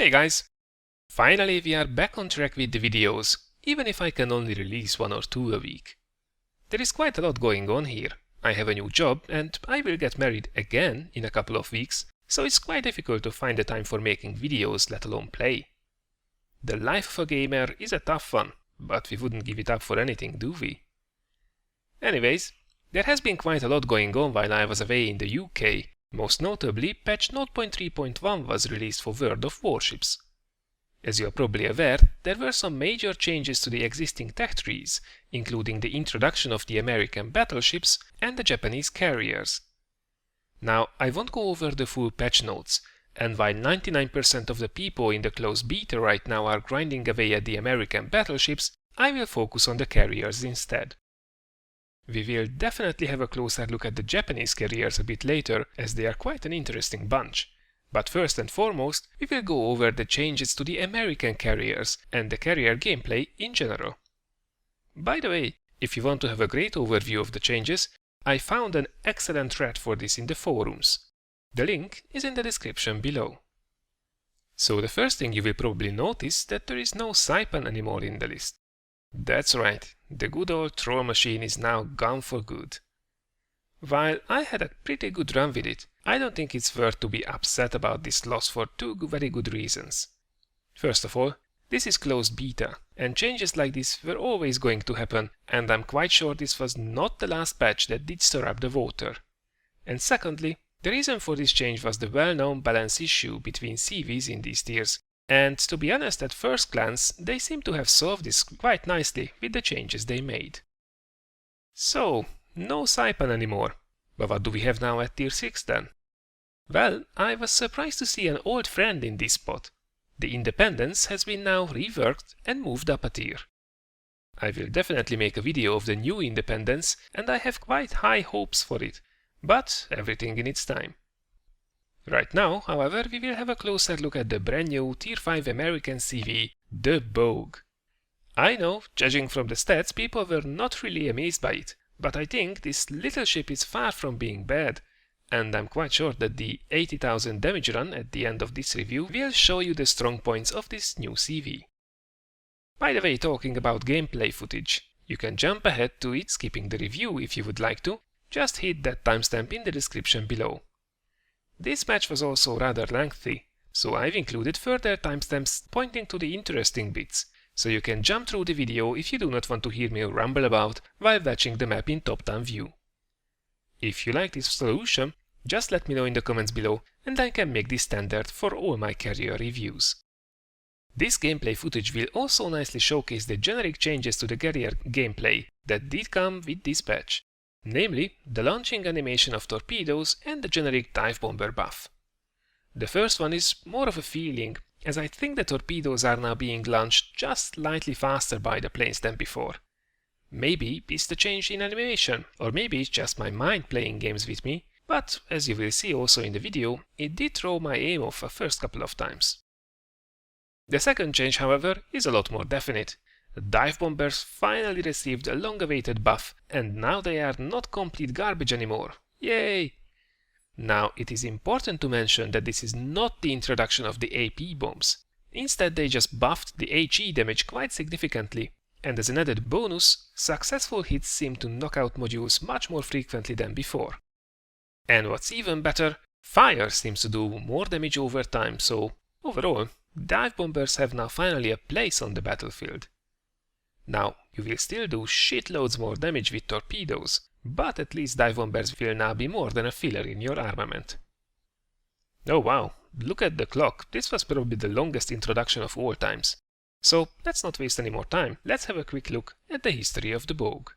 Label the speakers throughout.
Speaker 1: Hey guys! Finally we are back on track with the videos, even if I can only release 1 or 2 a week. There is quite a lot going on here. I have a new job and I will get married again in a couple of weeks, so it's quite difficult to find the time for making videos, let alone play. The life of a gamer is a tough one, but we wouldn't give it up for anything, do we? Anyways, there has been quite a lot going on while I was away in the UK. Most notably, patch 0.3.1 was released for World of Warships. As you are probably aware, there were some major changes to the existing tech trees, including the introduction of the American battleships and the Japanese carriers. Now, I won't go over the full patch notes, and while 99% of the people in the closed beta right now are grinding away at the American battleships, I will focus on the carriers instead. We will definitely have a closer look at the Japanese carriers a bit later, as they are quite an interesting bunch. But first and foremost, we will go over the changes to the American carriers and the carrier gameplay in general. By the way, if you want to have a great overview of the changes, I found an excellent thread for this in the forums. The link is in the description below. So the first thing you will probably notice that there is no Saipan anymore in the list. That's right, the good old troll machine is now gone for good. While I had a pretty good run with it, I don't think it's worth to be upset about this loss for 2 very good reasons. First of all, this is closed beta, and changes like this were always going to happen, and I'm quite sure this was not the last patch that did stir up the water. And secondly, the reason for this change was the well-known balance issue between CVs in these tiers, and to be honest, at first glance, they seem to have solved this quite nicely with the changes they made. So, no Saipan anymore. But what do we have now at tier 6 then? Well, I was surprised to see an old friend in this spot. The Independence has been now reworked and moved up a tier. I will definitely make a video of the new Independence, and I have quite high hopes for it, but everything in its time. Right now, however, we will have a closer look at the brand new Tier 5 American CV, the Bogue. I know, judging from the stats, people were not really amazed by it, but I think this little ship is far from being bad, and I'm quite sure that the 80,000 damage run at the end of this review will show you the strong points of this new CV. By the way, talking about gameplay footage, you can jump ahead to it skipping the review if you would like to, just hit that timestamp in the description below. This match was also rather lengthy, so I've included further timestamps pointing to the interesting bits, so you can jump through the video if you do not want to hear me rumble about while watching the map in top-down view. If you like this solution, just let me know in the comments below and I can make this standard for all my carrier reviews. This gameplay footage will also nicely showcase the generic changes to the carrier gameplay that did come with this patch. Namely, the launching animation of torpedoes and the generic dive bomber buff. The first one is more of a feeling, as I think the torpedoes are now being launched just slightly faster by the planes than before. Maybe it's the change in animation, or maybe it's just my mind playing games with me, but as you will see also in the video, it did throw my aim off a first couple of times. The second change, however, is a lot more definite. The dive bombers finally received a long-awaited buff, and now they are not complete garbage anymore. Yay! Now, it is important to mention that this is not the introduction of the AP bombs. Instead, they just buffed the HE damage quite significantly, and as an added bonus, successful hits seem to knock out modules much more frequently than before. And what's even better, fire seems to do more damage over time, so overall, dive bombers have now finally a place on the battlefield. Now, you will still do shitloads more damage with torpedoes, but at least dive bombers will now be more than a filler in your armament. Oh wow, look at the clock, this was probably the longest introduction of all times. So let's not waste any more time, let's have a quick look at the history of the Bogue.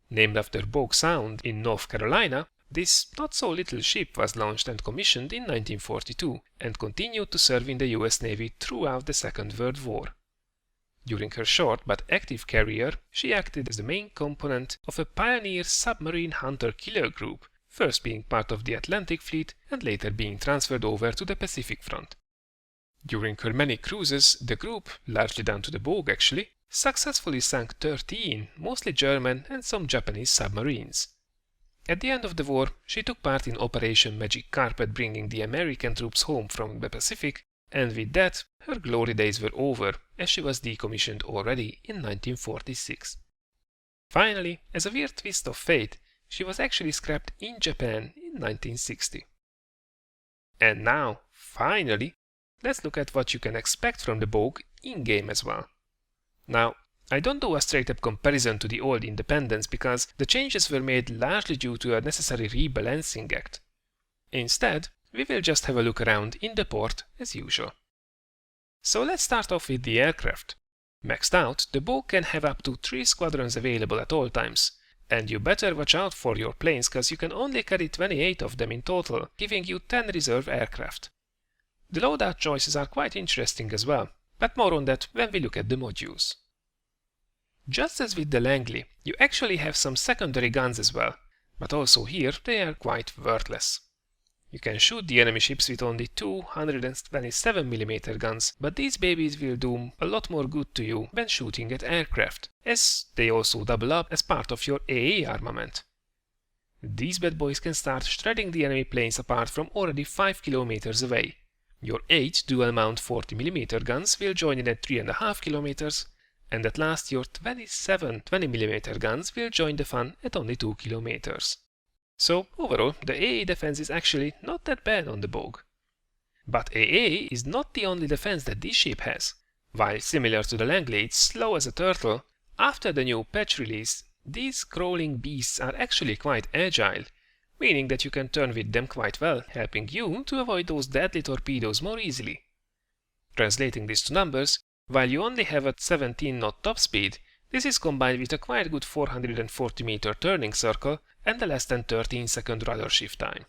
Speaker 1: Named after Bogue Sound in North Carolina, this not-so-little ship was launched and commissioned in 1942 and continued to serve in the US Navy throughout the Second World War. During her short but active career, she acted as the main component of a pioneer submarine hunter-killer group, first being part of the Atlantic Fleet and later being transferred over to the Pacific Front. During her many cruises, the group, largely down to the Bogue actually, successfully sank 13, mostly German and some Japanese submarines. At the end of the war, she took part in Operation Magic Carpet, bringing the American troops home from the Pacific, and with that, her glory days were over, as she was decommissioned already in 1946. Finally, as a weird twist of fate, she was actually scrapped in Japan in 1960. And now, finally, let's look at what you can expect from the Bogue in-game as well. Now, I don't do a straight-up comparison to the old Independence because the changes were made largely due to a necessary rebalancing act. Instead, we will just have a look around in the port as usual. So let's start off with the aircraft. Maxed out, the Bogue can have up to 3 squadrons available at all times, and you better watch out for your planes cause you can only carry 28 of them in total, giving you 10 reserve aircraft. The loadout choices are quite interesting as well, but more on that when we look at the modules. Just as with the Langley, you actually have some secondary guns as well, but also here they are quite worthless. You can shoot the enemy ships with only 227mm guns, but these babies will do a lot more good to you when shooting at aircraft, as they also double up as part of your AA armament. These bad boys can start shredding the enemy planes apart from already 5 km away. Your 8 dual-mount 40mm guns will join in at 3.5 km, and at last your 27 20mm guns will join the fun at only 2 km. So overall, the AA defense is actually not that bad on the Bogue. But AA is not the only defense that this ship has. While similar to the Langley, it's slow as a turtle, after the new patch release, these crawling beasts are actually quite agile, meaning that you can turn with them quite well, helping you to avoid those deadly torpedoes more easily. Translating this to numbers, while you only have a 17 knot top speed, this is combined with a quite good 440 meter turning circle and a less than 13-second rudder shift time.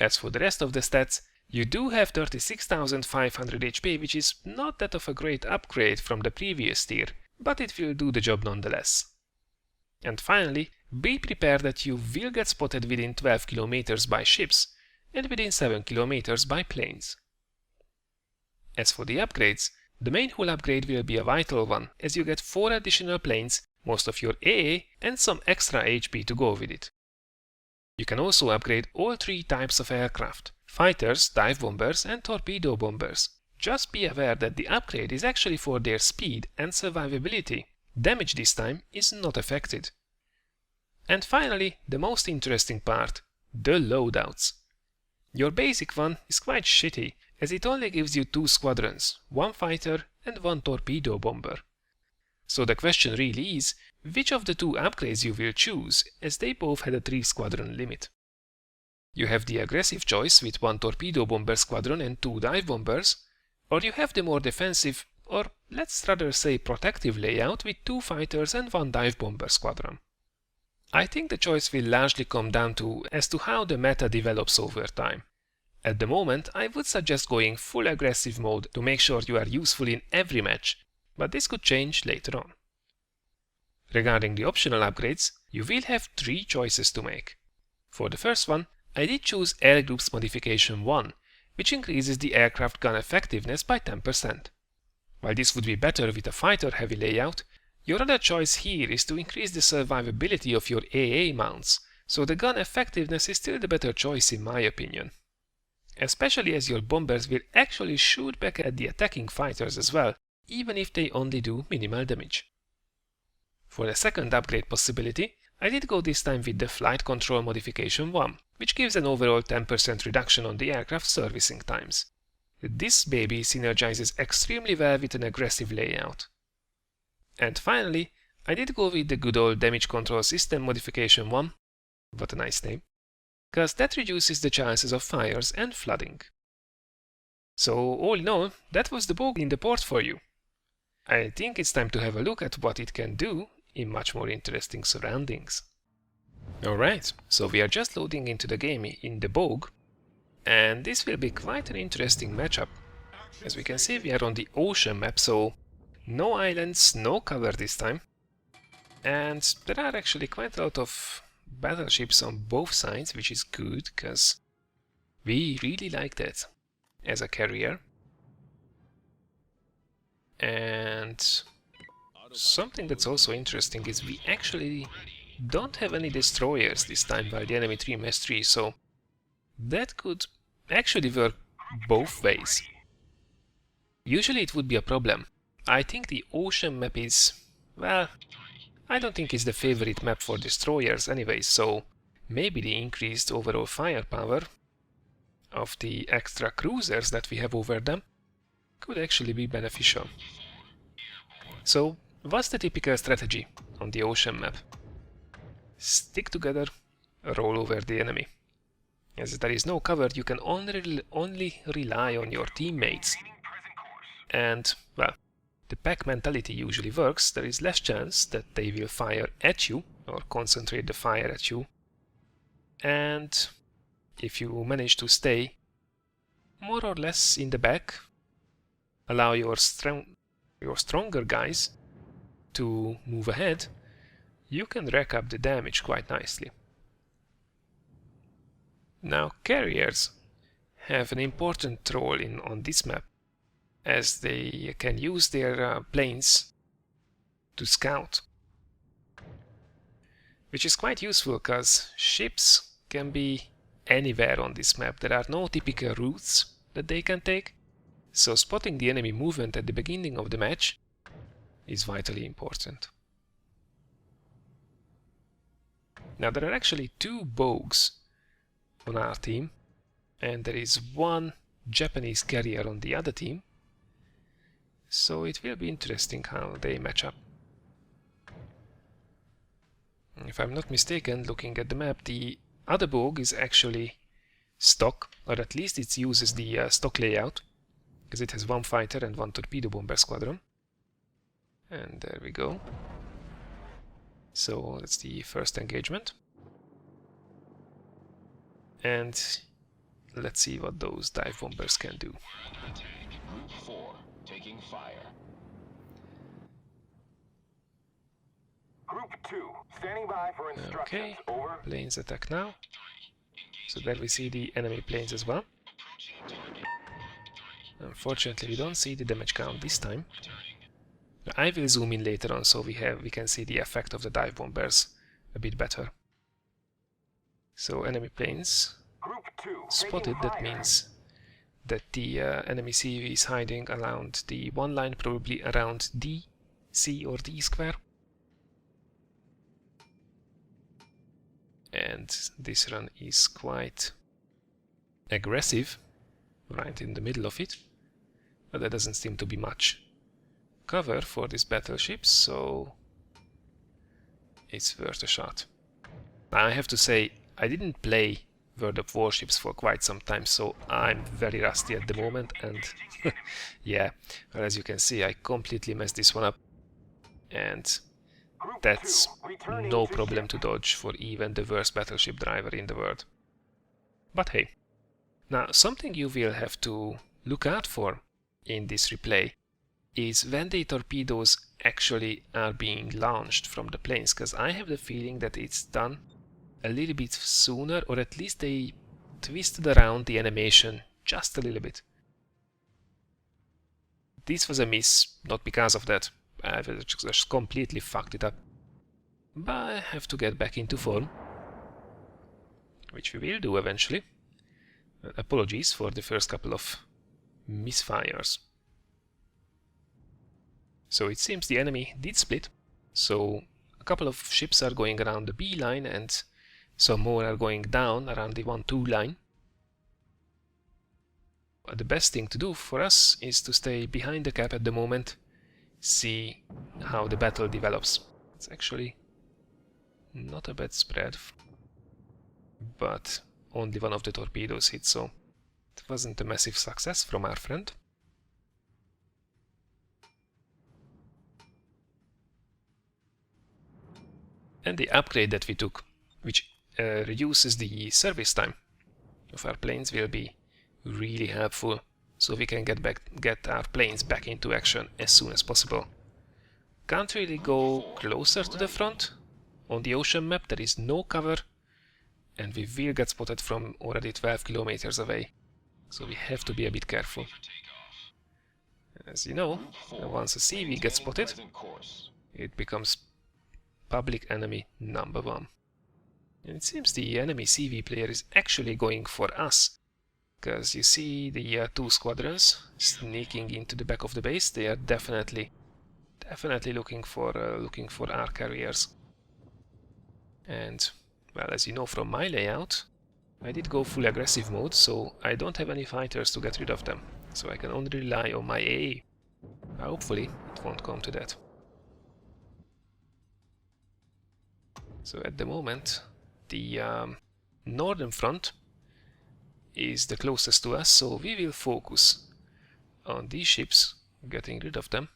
Speaker 1: As for the rest of the stats, you do have 36,500 HP, which is not that of a great upgrade from the previous tier, but it will do the job nonetheless. And finally, be prepared that you will get spotted within 12 km by ships and within 7 km by planes. As for the upgrades, the main hull upgrade will be a vital one, as you get 4 additional planes, most of your AA, and some extra HP to go with it. You can also upgrade all 3 types of aircraft: fighters, dive bombers, and torpedo bombers. Just be aware that the upgrade is actually for their speed and survivability. Damage this time is not affected. And finally, the most interesting part, the loadouts. Your basic one is quite shitty, as it only gives you 2 squadrons, 1 fighter and 1 torpedo bomber. So the question really is, which of the 2 upgrades you will choose, as they both had a 3 squadron limit. You have the aggressive choice with 1 torpedo bomber squadron and 2 dive bombers, or you have the more defensive, or let's rather say protective layout with 2 fighters and 1 dive bomber squadron. I think the choice will largely come down to as to how the meta develops over time. At the moment, I would suggest going full aggressive mode to make sure you are useful in every match, but this could change later on. Regarding the optional upgrades, you will have 3 choices to make. For the first one, I did choose Air Groups Modification 1, which increases the aircraft gun effectiveness by 10%. While this would be better with a fighter-heavy layout, your other choice here is to increase the survivability of your AA mounts, so the gun effectiveness is still the better choice in my opinion. Especially as your bombers will actually shoot back at the attacking fighters as well, even if they only do minimal damage. For the second upgrade possibility, I did go this time with the Flight Control Modification 1, which gives an overall 10% reduction on the aircraft servicing times. This baby synergizes extremely well with an aggressive layout. And finally, I did go with the good old Damage Control System Modification 1, what a nice name, because that reduces the chances of fires and flooding. So all in all, that was the Bogue in the port for you. I think it's time to have a look at what it can do in much more interesting surroundings. Alright, so we are just loading into the game in the Bogue, and this will be quite an interesting matchup. As we can see, we are on the ocean map, so no islands, no cover this time. And there are actually quite a lot of battleships on both sides, which is good, because we really like that as a carrier. And something that's also interesting is we actually don't have any destroyers this time while the enemy team has 3, so that could actually work both ways. Usually it would be a problem. I think the ocean map is, well, I don't think it's the favorite map for destroyers anyway, so maybe the increased overall firepower of the extra cruisers that we have over them could actually be beneficial. So, what's the typical strategy on the ocean map? Stick together, roll over the enemy. As there is no cover, you can only rely on your teammates. And, well, the pack mentality usually works. There is less chance that they will fire at you or concentrate the fire at you. And if you manage to stay more or less in the back, allow your stronger guys to move ahead, you can rack up the damage quite nicely. Now, carriers have an important role on this map, as they can use their planes to scout, which is quite useful because ships can be anywhere on this map. There are no typical routes that they can take, so spotting the enemy movement at the beginning of the match is vitally important. Now, there are actually 2 Bogues on our team, and there is 1 Japanese carrier on the other team, so it will be interesting how they match up. If I'm not mistaken, looking at the map, the other Bogue is actually stock, or at least it uses the stock layout, because it has 1 fighter and 1 torpedo bomber squadron. And there we go. So that's the first engagement. And let's see what those dive bombers can do.
Speaker 2: Group 4 taking fire. Group 2 standing by for instructions.
Speaker 1: Okay,
Speaker 2: over.
Speaker 1: planes attack now. So there we see the enemy planes as well. Unfortunately, we don't see the damage count this time. I will zoom in later on so we can see the effect of the dive bombers a bit better. So enemy planes spotted. That means that the enemy CV is hiding around the 1 line, probably around D, C or D square. And this run is quite aggressive, right in the middle of it, but there doesn't seem to be much cover for this battleship, so it's worth a shot. Now, I have to say, I didn't play World of Warships for quite some time, so I'm very rusty at the moment, and yeah, well, as you can see, I completely messed this one up, and that's no problem to dodge for even the worst battleship driver in the world. But hey, now something you will have to look out for in this replay is when the torpedoes actually are being launched from the planes, because I have the feeling that it's done a little bit sooner, or at least they twisted around the animation just a little bit. This was a miss, not because of that. I just completely fucked it up. But I have to get back into form, which we will do eventually. Apologies for the first couple of misfires. So it seems the enemy did split, so a couple of ships are going around the B line and some more are going down around the 1-2 line. But the best thing to do for us is to stay behind the cap at the moment, see how the battle develops. It's actually not a bad spread, but only 1 of the torpedoes hit, so it wasn't a massive success from our friend. And the upgrade that we took, which reduces the service time of our planes, will be really helpful, so we can get our planes back into action as soon as possible. Can't really go closer to the front. On the ocean map there is no cover, and we will get spotted from already 12 kilometers away, so we have to be a bit careful. As you know, once a CV gets spotted, it becomes public enemy #1. And it seems the enemy CV player is actually going for us, Because you see the two squadrons sneaking into the back of the base. They are definitely looking for our carriers. And well, as you know from my layout, I did go full aggressive mode, so I don't have any fighters to get rid of them. So I can only rely on my AA. Hopefully it won't come to that. So at the moment, the northern front is the closest to us, so we will focus on these ships. Getting rid of them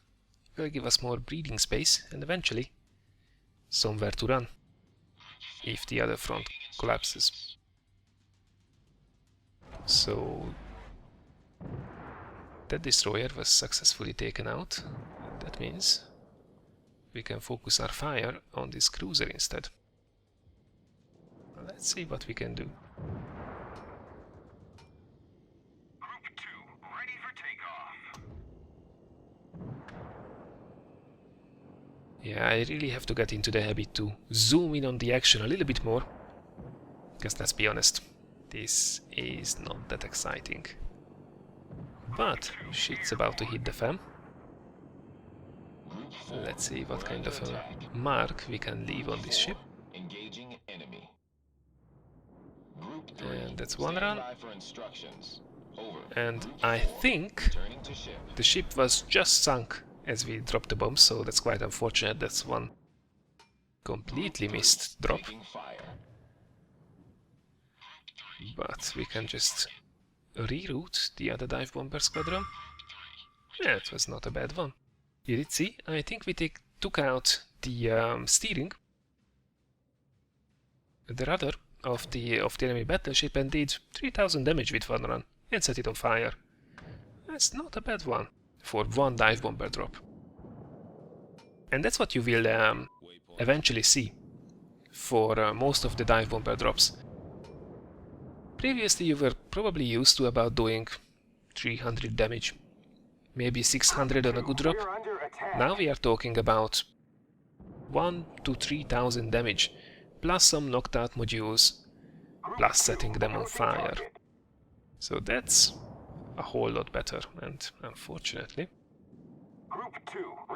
Speaker 1: will give us more breathing space and eventually somewhere to run if the other front collapses. So that destroyer was successfully taken out. That means we can focus our fire on this cruiser instead. Let's see what we can do.
Speaker 2: Group 2, ready for takeoff.
Speaker 1: Yeah, I really have to get into the habit to zoom in on the action a little bit more. Because let's be honest, this is not that exciting. But shit's about to hit the fan. Let's see what kind of a mark we can leave on this ship.
Speaker 2: Engaging enemy.
Speaker 1: And that's one run. And I think the ship was just sunk as we dropped the bomb, so that's quite unfortunate. That's one completely missed drop. But we can just reroute the other dive bomber squadron. Yeah, it was not a bad one. You did see, I think we took out the steering, the rudder of the enemy battleship, and did 3000 damage with one run and set it on fire. That's not a bad one for one dive bomber drop. And that's what you will eventually see for most of the dive bomber drops. Previously you were probably used to about doing 300 damage, maybe 600 on a good drop. Now we are talking about 1 to 3000 damage, plus some knocked out modules, plus setting them on fire. So that's a whole lot better, and unfortunately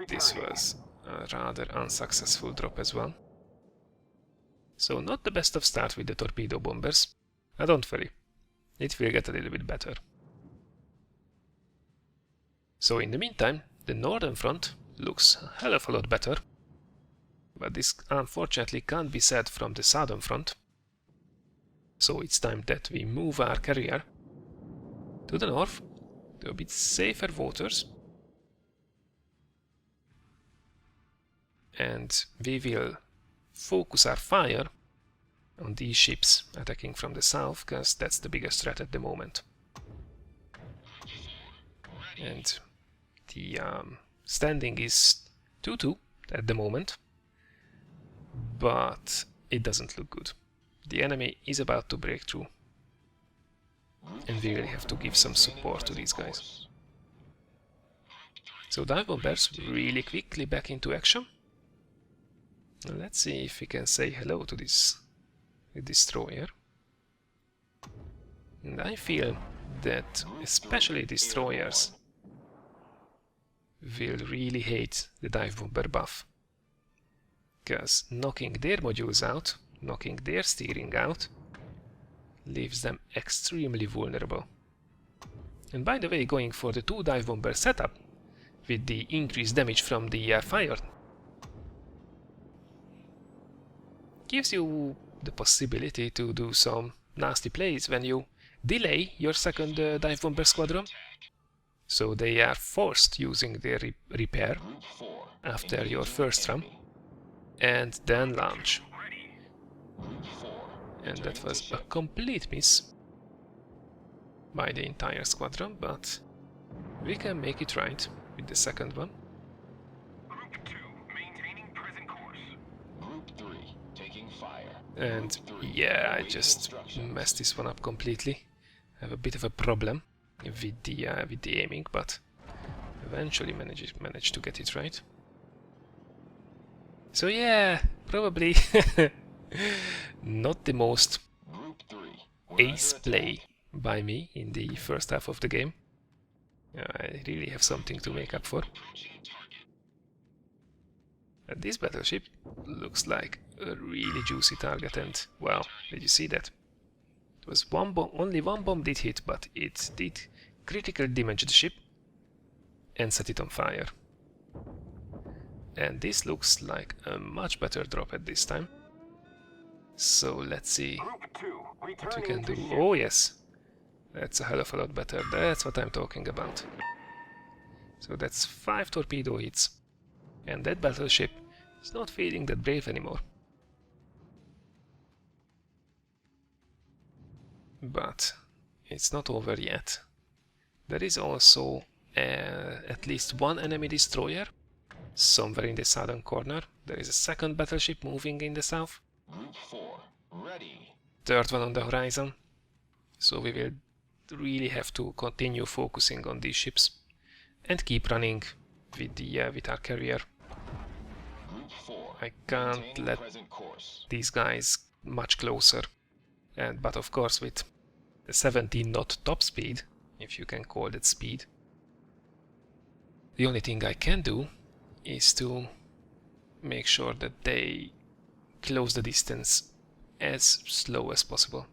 Speaker 1: this was a rather unsuccessful drop as well. So not the best of start with the torpedo bombers. Don't worry, it will get a little bit better. So in the meantime, the northern front looks a hell of a lot better. But this unfortunately can't be said from the southern front. So it's time that we move our carrier to the north, to a bit safer waters. And we will focus our fire on these ships attacking from the south, because that's the biggest threat at the moment. And the standing is 2-2 at the moment, but it doesn't look good. The enemy is about to break through, and we really have to give some support to these guys. So dive bombers really quickly back into action. Let's see if we can say hello to this destroyer. And I feel that especially destroyers will really hate the dive bomber buff, because knocking their modules out, knocking their steering out, leaves them extremely vulnerable. And by the way, going for the 2 dive bomber setup with the increased damage from the fire gives you the possibility to do some nasty plays when you delay your second dive bomber squadron. So they are forced using their repair after your first run, and then launch. And that was a complete miss by the entire squadron, but we can make it right with the second one.
Speaker 2: Group 2, maintaining present course. Group 3, taking fire.
Speaker 1: And yeah, I just messed this one up completely. I have a bit of a problem with the aiming, but eventually managed to get it right. So yeah, probably not the most ace play by me in the first half of the game. I really have something to make up for. And this battleship looks like a really juicy target, and wow, did you see that? It was one bomb, only one bomb did hit, but it did critically damage the ship and set it on fire. And this looks like a much better drop at this time. So let's see what we can do. Oh yes, that's a hell of a lot better. That's what I'm talking about. So that's 5 torpedo hits. And that battleship is not feeling that brave anymore. But it's not over yet. There is also at least one enemy destroyer somewhere in the southern corner. There is a second battleship moving in the south.
Speaker 2: Group 4, ready.
Speaker 1: Third one on the horizon. So we will really have to continue focusing on these ships and keep running with our carrier.
Speaker 2: Group 4,
Speaker 1: I can't let these guys much closer. But of course with the 17 knot top speed, if you can call it speed, the only thing I can do is to make sure that they close the distance as slow as possible.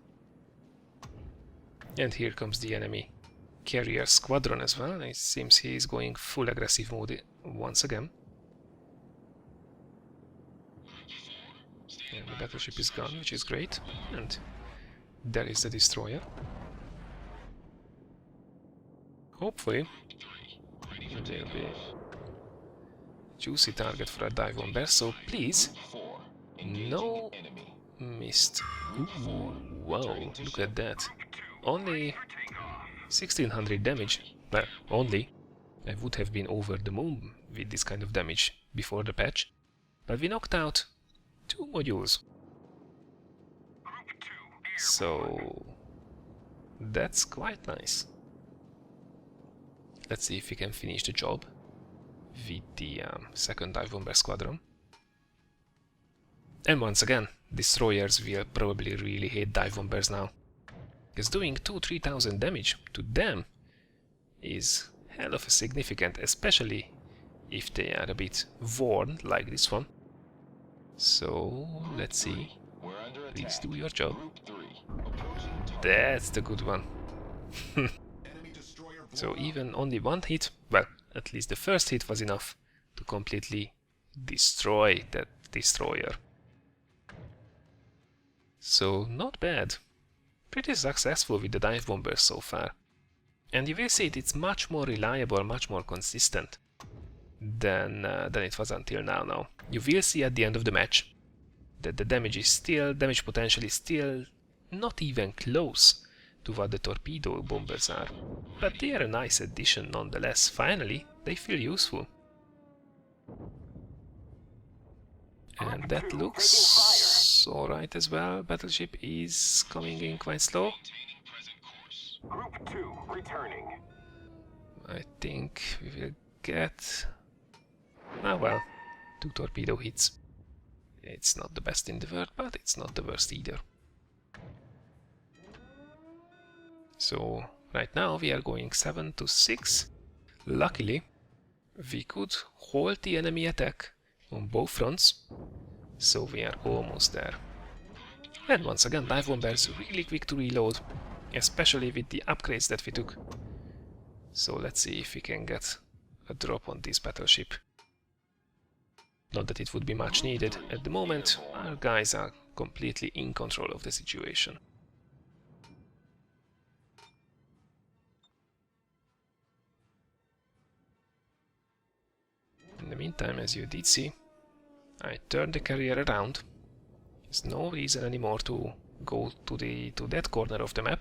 Speaker 1: And here comes the enemy carrier squadron as well. It seems he is going full aggressive mode once again. And the battleship is gone, which is great. And there is the destroyer. Hopefully it will be juicy target for a dive bomber, so please, no missed. Ooh, wow, look at that. Only 1600 damage. Well, only. I would have been over the moon with this kind of damage before the patch. But we knocked out 2 modules. So that's quite nice. Let's see if we can finish the job with the second dive bomber squadron. And once again, destroyers will probably really hate dive bombers now, because doing 2,000–3,000 damage to them is hell of a significant, especially if they are a bit worn like this one. So let's see. Please do your job. That's the good one. So even only one hit, well, at least the first hit was enough to completely destroy that destroyer. So not bad. Pretty successful with the dive bombers so far. And you will see it's much more reliable, much more consistent than it was until now. You will see at the end of the match that the damage potential is still not even close to what the torpedo bombers are. But they are a nice addition nonetheless. Finally, they feel useful. And that looks alright as well. Battleship is coming in quite slow.
Speaker 2: Group 2, returning.
Speaker 1: I think we will get... ah well, 2 torpedo hits. It's not the best in the world, but it's not the worst either. So right now we are going 7-6. Luckily, we could hold the enemy attack on both fronts, so we are almost there. And once again, dive bombers really quick to reload, especially with the upgrades that we took. So let's see if we can get a drop on this battleship. Not that it would be much needed. At the moment, our guys are completely in control of the situation. In the meantime, as you did see, I turned the carrier around. There's no reason anymore to go to that corner of the map.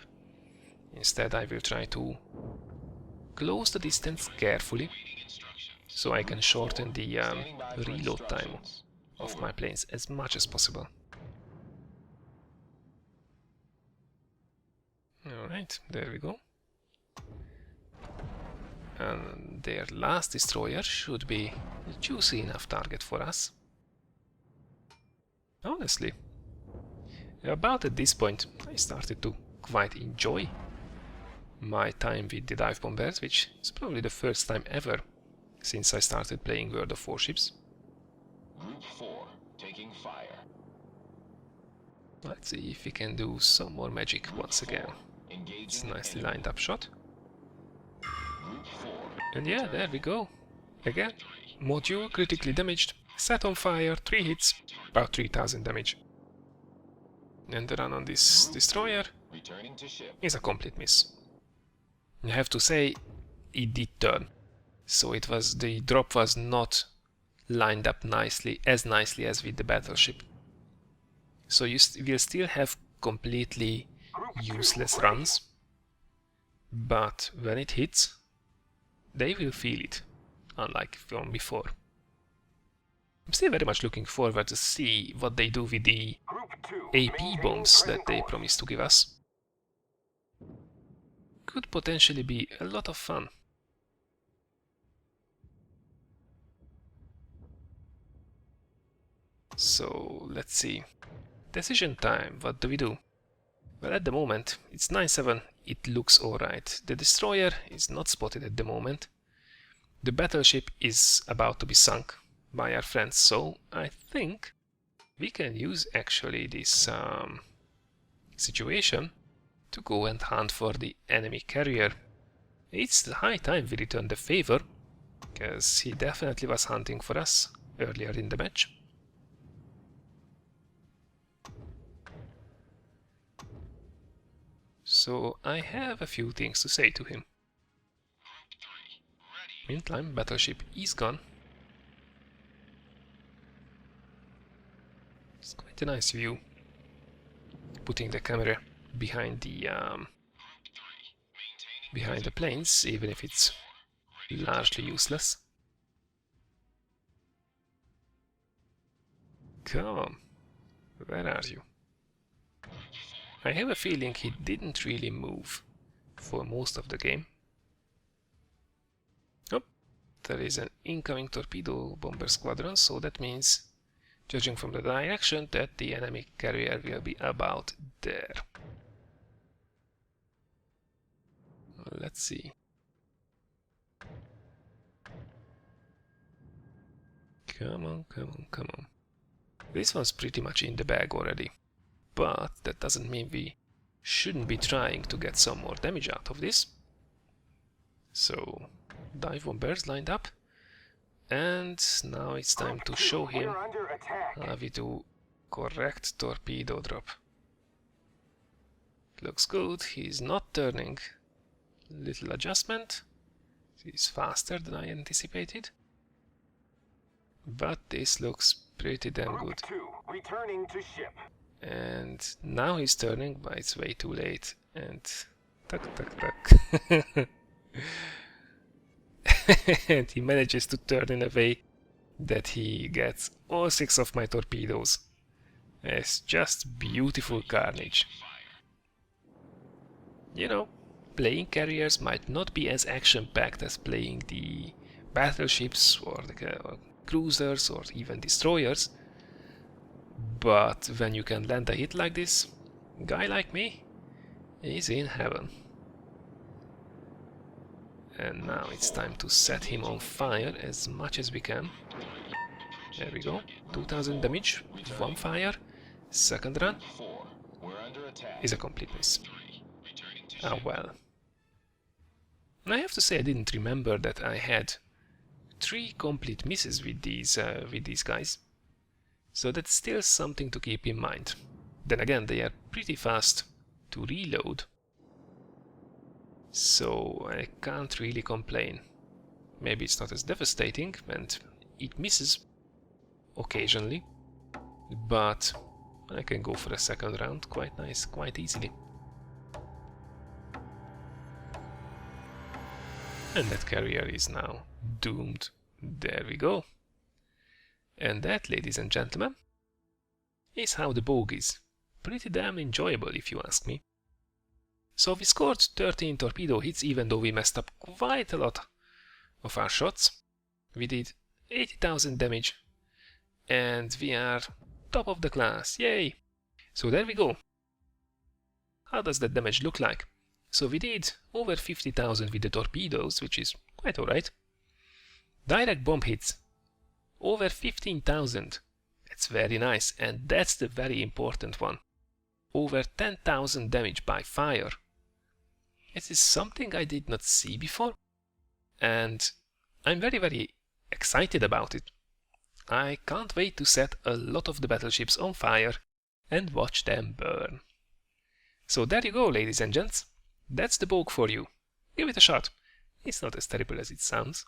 Speaker 1: Instead, I will try to close the distance carefully, so I can shorten the reload time of my planes as much as possible. Alright, there we go. And their last destroyer should be a juicy enough target for us. Honestly, about at this point I started to quite enjoy my time with the dive bombers, which is probably the first time ever since I started playing World of Warships.
Speaker 2: Group 4, taking fire.
Speaker 1: Let's see if we can do some more magic once again. It's a nicely lined up shot.
Speaker 2: Group 4.
Speaker 1: And yeah, there we go. Again, module critically damaged, set on fire, 3 hits, about 3000 damage. And the run on this destroyer
Speaker 2: Returning to ship.
Speaker 1: is a complete miss. I have to say, it did turn. So the drop was not lined up nicely as with the battleship. So you will still have completely useless runs, but when it hits, they will feel it, unlike from before. I'm still very much looking forward to see what they do with the AP bombs that they promised to give us. Could potentially be a lot of fun. So let's see. Decision time, what do we do? Well, at the moment it's 9-7, it looks alright. The destroyer is not spotted at the moment. The battleship is about to be sunk by our friends, so I think we can use actually this situation to go and hunt for the enemy carrier. It's high time we return the favor, because he definitely was hunting for us earlier in the match. So I have a few things to say to him. Meantime, battleship is gone. It's quite a nice view, putting the camera behind the planes, even if it's largely useless. Come on, where are you? I have a feeling he didn't really move for most of the game. Oh, there is an incoming torpedo bomber squadron, so that means, judging from the direction, that the enemy carrier will be about there. Let's see. Come on, come on, come on. This one's pretty much in the bag already. But that doesn't mean we shouldn't be trying to get some more damage out of this. So, dive bombers lined up. And now it's time to show him how we do correct torpedo drop. Looks good, he's not turning. Little adjustment. He's faster than I anticipated. But this looks pretty damn good.
Speaker 2: Returning to ship.
Speaker 1: And now he's turning, but it's way too late. And tuck, tuck, tuck. And he manages to turn in a way that he gets all 6 of my torpedoes. It's just beautiful carnage. You know, playing carriers might not be as action-packed as playing the battleships or the cruisers or even destroyers. But when you can land a hit like this, a guy like me is in heaven. And now it's time to set him on fire as much as we can. There we go. 2000 damage, 1 fire. Second run is a complete miss. Ah well. I have to say I didn't remember that I had 3 complete misses with these guys. So that's still something to keep in mind. Then again, they are pretty fast to reload. So I can't really complain. Maybe it's not as devastating, and it misses occasionally. But I can go for a second round quite nice, quite easily. And that carrier is now doomed. There we go. And that, ladies and gentlemen, is how the Bogue is. Pretty damn enjoyable, if you ask me. So we scored 13 torpedo hits, even though we messed up quite a lot of our shots. We did 80,000 damage, and we are top of the class, yay! So there we go. How does that damage look like? So we did over 50,000 with the torpedoes, which is quite alright. Direct bomb hits, over 15,000. That's very nice, and that's the very important one. Over 10,000 damage by fire. This is something I did not see before, and I'm very excited about it. I can't wait to set a lot of the battleships on fire and watch them burn. So there you go, ladies and gents. That's the Bogue for you. Give it a shot. It's not as terrible as it sounds.